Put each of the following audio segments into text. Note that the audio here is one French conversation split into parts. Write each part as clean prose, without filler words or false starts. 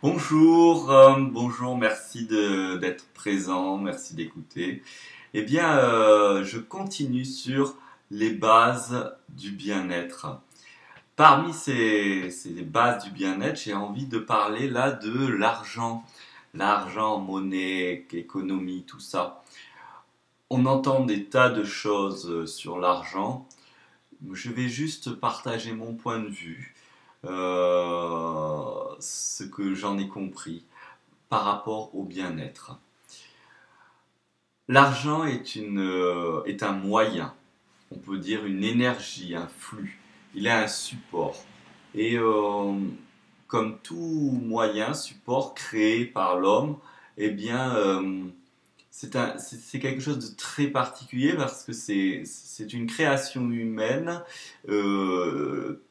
Bonjour, bonjour, merci d'être présent, merci d'écouter. Eh bien, je continue sur les bases du bien-être. Parmi ces bases du bien-être, j'ai envie de parler là de l'argent. L'argent, monnaie, économie, tout ça. On entend des tas de choses sur l'argent. Je vais juste partager mon point de vue, ce que j'en ai compris par rapport au bien-être. L'argent est un moyen, on peut dire une énergie, un flux. Il a un support. Et comme tout moyen, support créé par l'homme, eh bien, c'est quelque chose de très particulier parce que c'est une création humaine euh,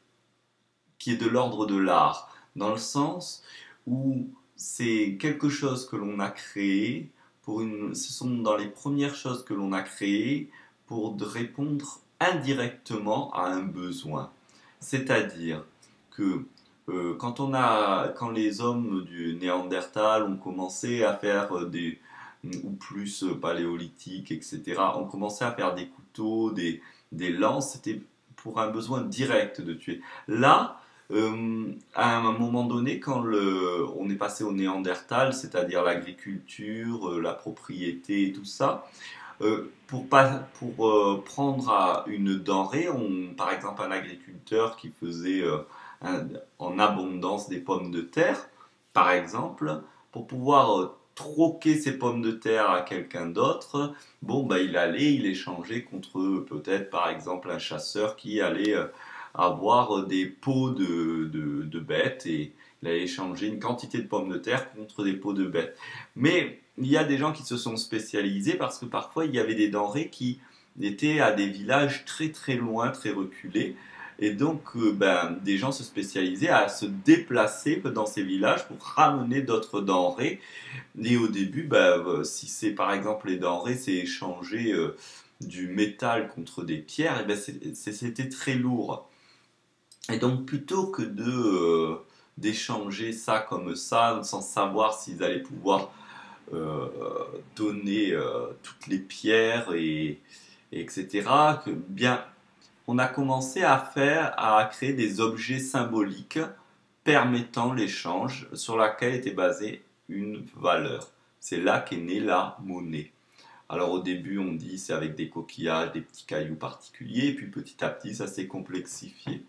qui est de l'ordre de l'art, dans le sens où c'est quelque chose que l'on a créé ce sont dans les premières choses que l'on a créées pour répondre indirectement à un besoin. C'est-à-dire que quand les hommes du Néandertal ont commencé à faire ou plus paléolithiques, etc., ont commencé à faire des couteaux, des lances, c'était pour un besoin direct de tuer. Là, à un moment donné, on est passé au Néandertal, c'est-à-dire l'agriculture, la propriété et tout ça, pour prendre une denrée, par exemple un agriculteur qui faisait en abondance des pommes de terre, par exemple, pour pouvoir troquer ces pommes de terre à quelqu'un d'autre, bon, bah, il échangeait contre peut-être par exemple un chasseur qui allait avoir des peaux de bêtes et il allait échanger une quantité de pommes de terre contre des peaux de bêtes. Mais il y a des gens qui se sont spécialisés parce que parfois il y avait des denrées qui étaient à des villages très très loin, très reculés. Et donc, des gens se spécialisaient à se déplacer dans ces villages pour ramener d'autres denrées. Et au début, si c'est par exemple les denrées, c'est échanger du métal contre des pierres, et c'était très lourd. Et donc, plutôt que d'échanger ça comme ça, sans savoir s'ils allaient pouvoir euh, donner toutes les pierres etc. On a commencé à créer des objets symboliques permettant l'échange sur laquelle était basée une valeur. C'est là qu'est née la monnaie. Alors au début, on dit c'est avec des coquillages, des petits cailloux particuliers, et puis petit à petit, ça s'est complexifié.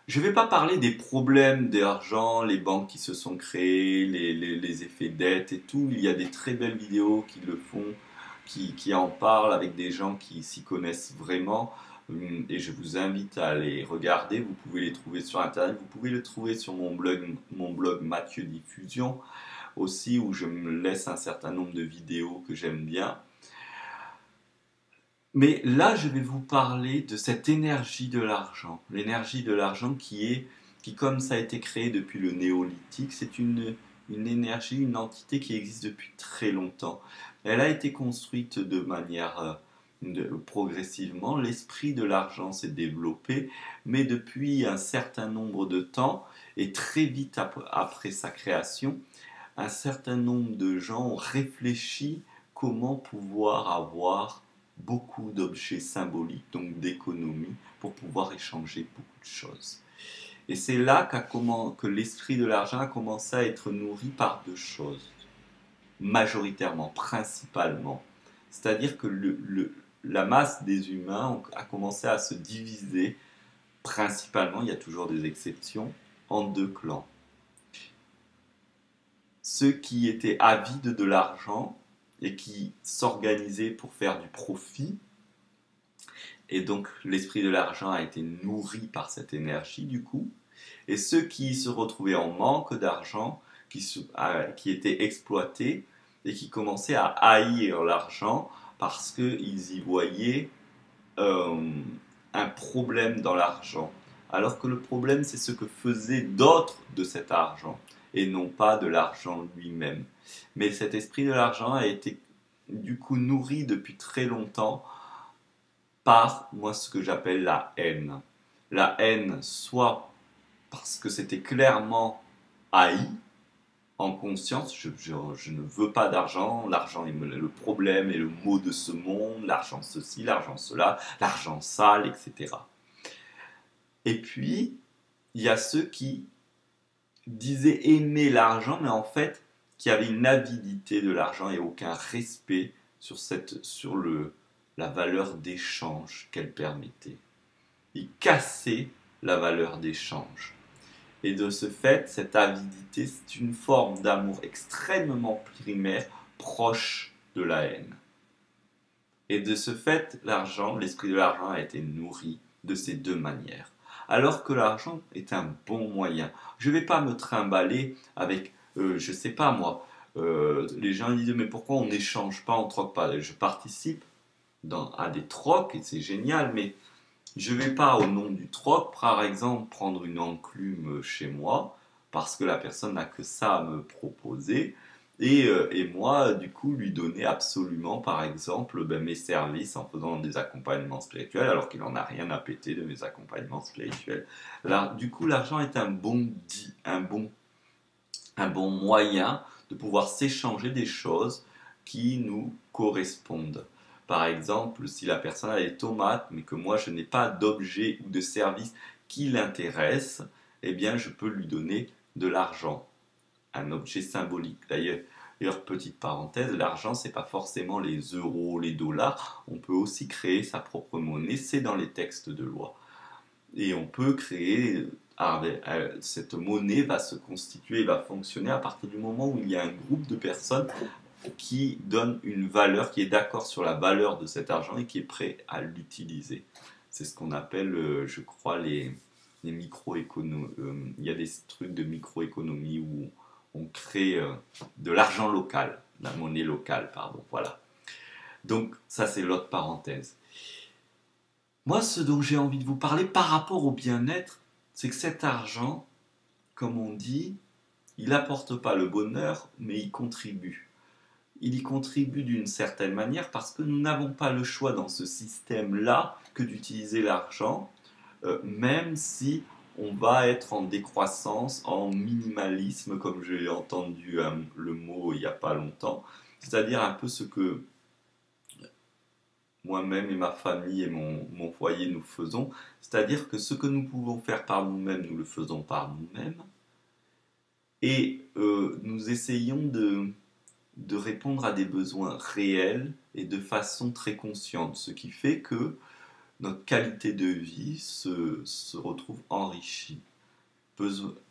Je ne vais pas parler des problèmes d'argent, les banques qui se sont créées, les effets dette et tout. Il y a des très belles vidéos qui le font, qui en parlent avec des gens qui s'y connaissent vraiment. Et je vous invite à les regarder. Vous pouvez les trouver sur Internet. Vous pouvez les trouver sur mon blog Mathieu Diffusion aussi, où je me laisse un certain nombre de vidéos que j'aime bien. Mais là, je vais vous parler de cette énergie de l'argent. L'énergie de l'argent qui, comme ça a été créé depuis le néolithique, c'est une énergie, une entité qui existe depuis très longtemps. Elle a été construite de manière progressivement. L'esprit de l'argent s'est développé, mais depuis un certain nombre de temps, et très vite après sa création, un certain nombre de gens ont réfléchi comment pouvoir avoir beaucoup d'objets symboliques, donc d'économie, pour pouvoir échanger beaucoup de choses. Et c'est là que l'esprit de l'argent a commencé à être nourri par deux choses, majoritairement, principalement. C'est-à-dire que la masse des humains a commencé à se diviser, principalement, il y a toujours des exceptions, en deux clans. Ceux qui étaient avides de l'argent et qui s'organisaient pour faire du profit. Et donc l'esprit de l'argent a été nourri par cette énergie du coup. Et ceux qui se retrouvaient en manque d'argent, qui étaient exploités et qui commençaient à haïr l'argent parce qu'ils y voyaient euh, un problème dans l'argent. Alors que le problème, c'est ce que faisaient d'autres de cet argent et non pas de l'argent lui-même. Mais cet esprit de l'argent a été du coup nourri depuis très longtemps par moi ce que j'appelle la haine. La haine soit parce que c'était clairement haï, en conscience, je ne veux pas d'argent, l'argent est le problème et le mot de ce monde, l'argent ceci, l'argent cela, l'argent sale, etc. Et puis, il y a ceux qui disaient aimer l'argent, mais en fait, qui avaient une avidité de l'argent et aucun respect sur la valeur d'échange qu'elle permettait. Ils cassaient la valeur d'échange. Et de ce fait, cette avidité, c'est une forme d'amour extrêmement primaire, proche de la haine. Et de ce fait, l'esprit de l'argent a été nourri de ces deux manières. Alors que l'argent est un bon moyen. Je ne vais pas me trimballer avec, je ne sais pas moi, les gens disent mais pourquoi on n'échange pas, on ne troque pas. Je participe à des trocs et c'est génial, mais je ne vais pas au nom du troc, par exemple, prendre une enclume chez moi, parce que la personne n'a que ça à me proposer, et moi, du coup, lui donner absolument, par exemple, mes services en faisant des accompagnements spirituels, alors qu'il n'en a rien à péter de mes accompagnements spirituels. Là, du coup, l'argent est un bon moyen de pouvoir s'échanger des choses qui nous correspondent. Par exemple, si la personne a des tomates, mais que moi je n'ai pas d'objet ou de service qui l'intéresse, eh bien je peux lui donner de l'argent, un objet symbolique. D'ailleurs, petite parenthèse, l'argent, c'est pas forcément les euros, les dollars. On peut aussi créer sa propre monnaie, c'est dans les textes de loi. Et on peut créer, cette monnaie va se constituer, va fonctionner à partir du moment où il y a un groupe de personnes qui donne une valeur, qui est d'accord sur la valeur de cet argent et qui est prêt à l'utiliser. C'est ce qu'on appelle, je crois, les microéconomies. Il y a des trucs de microéconomie où on crée de l'argent local, la monnaie locale, pardon. Voilà. Donc ça, c'est l'autre parenthèse. Moi, ce dont j'ai envie de vous parler par rapport au bien-être, c'est que cet argent, comme on dit, il n'apporte pas le bonheur, mais il contribue. Il y contribue d'une certaine manière parce que nous n'avons pas le choix dans ce système-là que d'utiliser l'argent, même si on va être en décroissance, en minimalisme, comme j'ai entendu le mot il n'y a pas longtemps, c'est-à-dire un peu ce que moi-même et ma famille et mon foyer nous faisons, c'est-à-dire que ce que nous pouvons faire par nous-mêmes, nous le faisons par nous-mêmes, et nous essayons de répondre à des besoins réels et de façon très consciente, ce qui fait que notre qualité de vie se retrouve enrichie.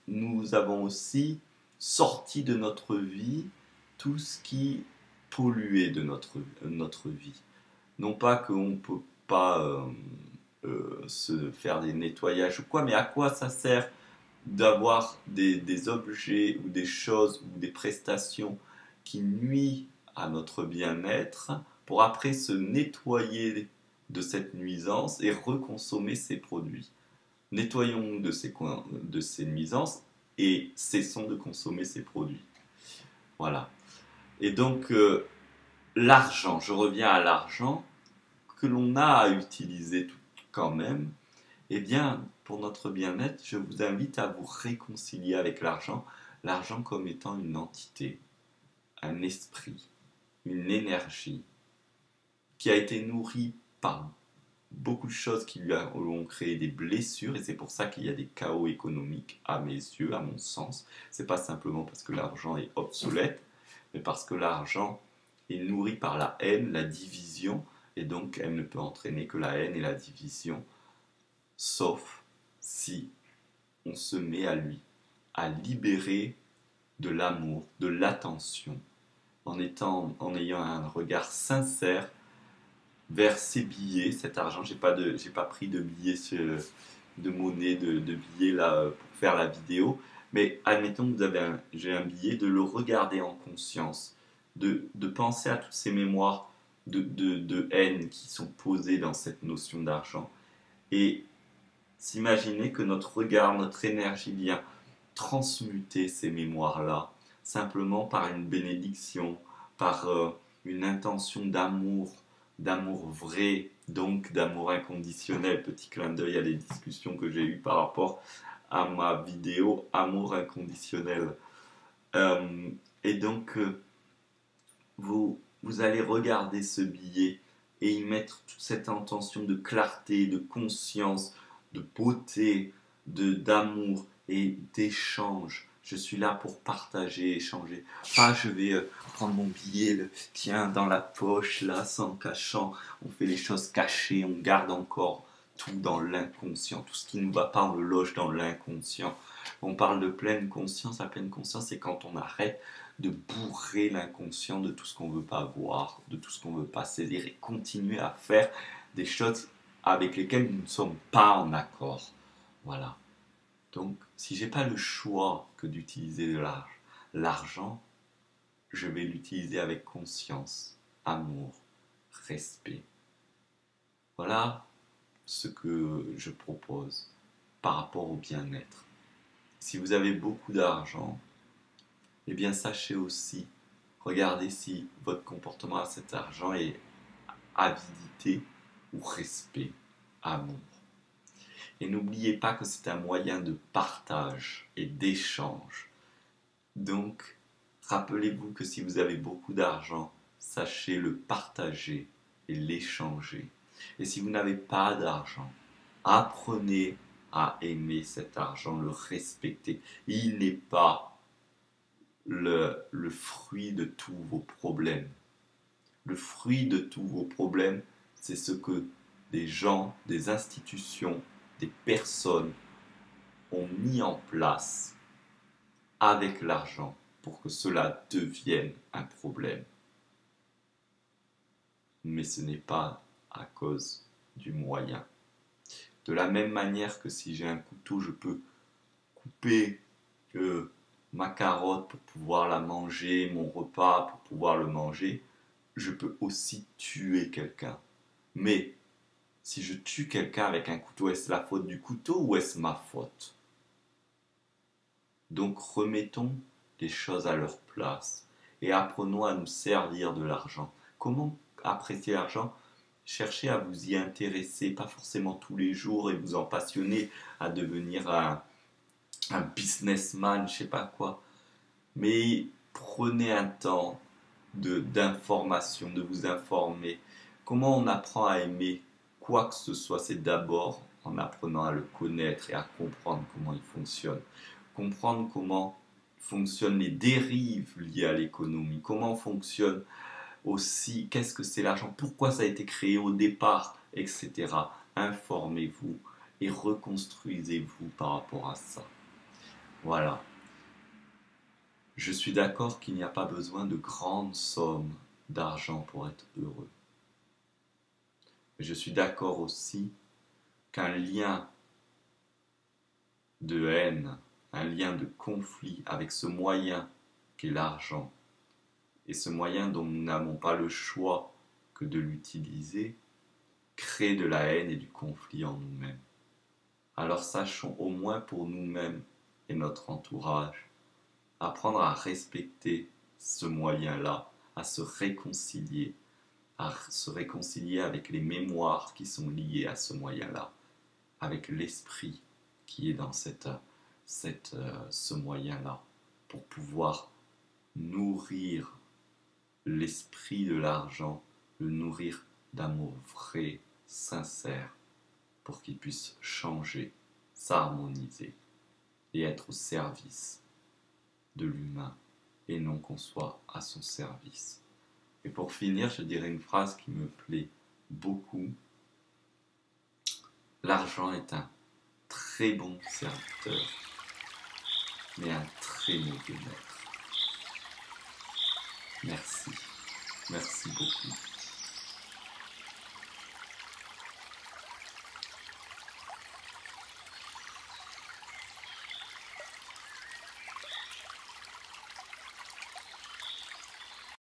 Nous avons aussi sorti de notre vie tout ce qui polluait de notre vie. Non pas qu'on ne peut pas se faire des nettoyages ou quoi, mais à quoi ça sert d'avoir des objets ou des choses ou des prestations qui nuisent à notre bien-être pour après se nettoyer de cette nuisance et reconsommer ces produits. Nettoyons-nous de ces nuisances et cessons de consommer ces produits. Voilà. Et donc, l'argent, je reviens à l'argent, que l'on a à utiliser quand même, eh bien, pour notre bien-être, je vous invite à vous réconcilier avec l'argent, l'argent comme étant une entité, un esprit, une énergie qui a été nourrie par beaucoup de choses qui lui ont créé des blessures, et c'est pour ça qu'il y a des chaos économiques à mes yeux, à mon sens. C'est pas simplement parce que l'argent est obsolète, mais parce que l'argent est nourri par la haine, la division, et donc elle ne peut entraîner que la haine et la division, sauf si on se met à lui, à libérer de l'amour, de l'attention, en ayant un regard sincère vers ces billets, cet argent. J'ai pas pris de billets, de monnaie, de billets là pour faire la vidéo, mais admettons que j'ai un billet, de le regarder en conscience, de penser à toutes ces mémoires de haine qui sont posées dans cette notion d'argent, et s'imaginer que notre regard, notre énergie vient transmuter ces mémoires-là, simplement par une bénédiction, par une intention d'amour vrai, donc d'amour inconditionnel. Petit clin d'œil à les discussions que j'ai eues par rapport à ma vidéo Amour inconditionnel. Euh, et donc, vous allez regarder ce billet et y mettre toute cette intention de clarté, de conscience, de beauté, d'amour et d'échange. Je suis là pour partager, échanger. Pas je vais prendre mon billet, le tiens dans la poche, là, sans cachant. On fait les choses cachées, on garde encore tout dans l'inconscient. Tout ce qui ne va pas, on le loge dans l'inconscient. On parle de pleine conscience. La pleine conscience, c'est quand on arrête de bourrer l'inconscient de tout ce qu'on ne veut pas voir, de tout ce qu'on ne veut pas saisir et continuer à faire des choses avec lesquelles nous ne sommes pas en accord. Voilà. Donc, si j'ai pas le choix que d'utiliser de l'argent, je vais l'utiliser avec conscience, amour, respect. Voilà ce que je propose par rapport au bien-être. Si vous avez beaucoup d'argent, eh bien sachez aussi, regardez si votre comportement à cet argent est avidité ou respect, amour. Et n'oubliez pas que c'est un moyen de partage et d'échange. Donc, rappelez-vous que si vous avez beaucoup d'argent, sachez le partager et l'échanger. Et si vous n'avez pas d'argent, apprenez à aimer cet argent, le respecter. Il n'est pas le fruit de tous vos problèmes. Le fruit de tous vos problèmes, c'est ce que des gens, des institutions, des personnes ont mis en place avec l'argent pour que cela devienne un problème. Mais ce n'est pas à cause du moyen. De la même manière que si j'ai un couteau, je peux couper ma carotte pour pouvoir la manger, mon repas pour pouvoir le manger, je peux aussi tuer quelqu'un. Mais si je tue quelqu'un avec un couteau, est-ce la faute du couteau ou est-ce ma faute? Donc remettons les choses à leur place et apprenons à nous servir de l'argent. Comment apprécier l'argent? Cherchez à vous y intéresser, pas forcément tous les jours et vous en passionner à devenir un businessman, je sais pas quoi. Mais prenez un temps d'information, de vous informer. Comment on apprend à aimer quoi que ce soit? C'est d'abord en apprenant à le connaître et à comprendre comment il fonctionne. Comprendre comment fonctionnent les dérives liées à l'économie, comment fonctionne aussi, qu'est-ce que c'est l'argent, pourquoi ça a été créé au départ, etc. Informez-vous et reconstruisez-vous par rapport à ça. Voilà. Je suis d'accord qu'il n'y a pas besoin de grandes sommes d'argent pour être heureux. Mais je suis d'accord aussi qu'un lien de haine, un lien de conflit avec ce moyen qu'est l'argent, et ce moyen dont nous n'avons pas le choix que de l'utiliser, crée de la haine et du conflit en nous-mêmes. Alors sachons au moins pour nous-mêmes et notre entourage, apprendre à respecter ce moyen-là, à se réconcilier avec les mémoires qui sont liées à ce moyen-là, avec l'esprit qui est dans ce moyen-là, pour pouvoir nourrir l'esprit de l'argent, le nourrir d'amour vrai, sincère, pour qu'il puisse changer, s'harmoniser et être au service de l'humain et non qu'on soit à son service. Et pour finir, je dirais une phrase qui me plaît beaucoup. L'argent est un très bon serviteur, mais un très mauvais maître. Merci. Merci beaucoup.